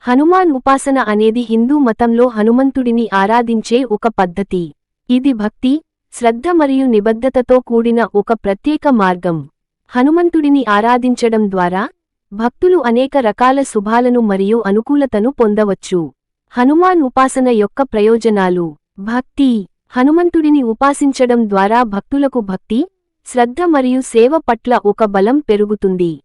హనుమాన్ ఉపాసన అనేది హిందూ మతంలో హనుమంతుడిని ఆరాధించే ఒక పద్ధతి. ఇది భక్తి, శ్రద్ధ మరియు నిబద్ధతతో కూడిన ఒక ప్రత్యేక మార్గం. హనుమంతుడిని ఆరాధించడం ద్వారా భక్తులు అనేక రకాల శుభాలను మరియు అనుకూలతను పొందవచ్చు. హనుమాన్ ఉపాసన యొక్క ప్రయోజనాలు. భక్తి. హనుమంతుడిని ఉపాసించడం ద్వారా భక్తులకు భక్తి, శ్రద్ధ మరియు సేవ పట్ల ఒక బలం పెరుగుతుంది.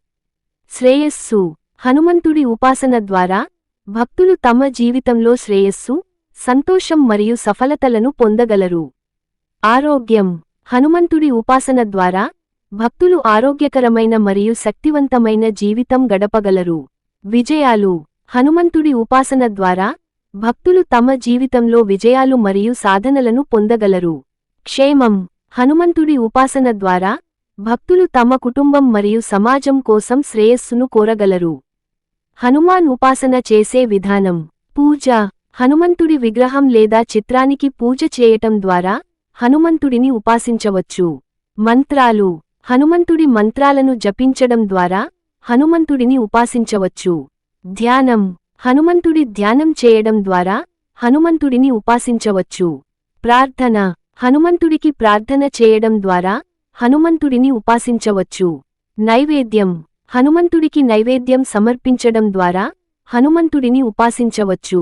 శ్రేయస్సు. హనుమంతుడి ఉపాసన ద్వారా భక్తులు తమ జీవితంలో శ్రేయస్సు, సంతోషం మరియు సఫలతలను పొందగలరు. ఆరోగ్యం. హనుమంతుడి ఉపాసన ద్వారా భక్తులు ఆరోగ్యకరమైన మరియు శక్తివంతమైన జీవితం గడపగలరు. విజయాలు. హనుమంతుడి ఉపాసన ద్వారా భక్తులు తమ జీవితంలో విజయాలు మరియు సాధనలను పొందగలరు. క్షేమం. హనుమంతుడి ఉపాసన ద్వారా భక్తులు తమ కుటుంబం మరియు సమాజం కోసం శ్రేయస్సును కోరగలరు. హనుమాన్ ఉపాసన చేసే విధానం. పూజ. హనుమంతుడి విగ్రహం లేదా చిత్రానికి పూజ చేయటం ద్వారా హనుమంతుడిని ఉపాసించవచ్చు. మంత్రాలు. హనుమంతుడి మంత్రాలను జపించడం ద్వారా హనుమంతుడిని ఉపాసించవచ్చు. ధ్యానం. హనుమంతుడి ధ్యానం చేయడం ద్వారా హనుమంతుడిని ఉపాసించవచ్చు. ప్రార్థన. హనుమంతుడికి ప్రార్థన చేయడం ద్వారా హనుమంతుడిని ఉపాసించవచ్చు. నైవేద్యం. హనుమంతుడికి నైవేద్యం సమర్పించడం ద్వారా హనుమంతుడిని ఉపాసించవచ్చు.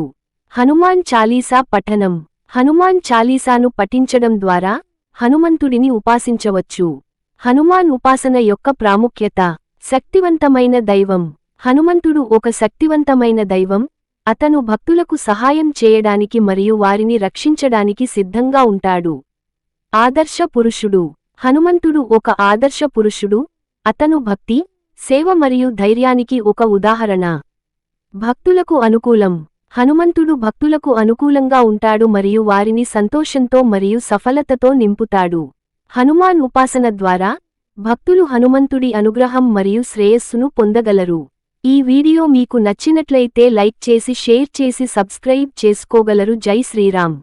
హనుమాన్ చాలీసా పఠనం. హనుమాన్ చాలీసాను పఠించడం ద్వారా హనుమంతుడిని ఉపాసించవచ్చు. హనుమాన్ ఉపాసన యొక్క ప్రాముఖ్యత. శక్తివంతమైన దైవం. హనుమంతుడు ఒక శక్తివంతమైన దైవం. అతను భక్తులకు సహాయం చేయడానికి మరియు వారిని రక్షించడానికి సిద్ధంగా ఉంటాడు. ఆదర్శ పురుషుడు. హనుమంతుడు ఒక ఆదర్శ పురుషుడు. అతను భక్తి, సేవ మరియు ధైర్యానికి ఒక ఉదాహరణ. భక్తులకు అనుకూలం. హనుమంతుడు భక్తులకు అనుకూలంగా ఉంటాడు మరియు వారిని సంతోషంతో మరియు సఫలతతో నింపుతాడు. హనుమాన్ ఉపాసన ద్వారా భక్తులు హనుమంతుడి అనుగ్రహం మరియు శ్రేయస్సును పొందగలరు. ఈ వీడియో మీకు నచ్చినట్లయితే లైక్ చేసి షేర్ చేసి సబ్స్క్రైబ్ చేసుకోగలరు. జై శ్రీరామ్.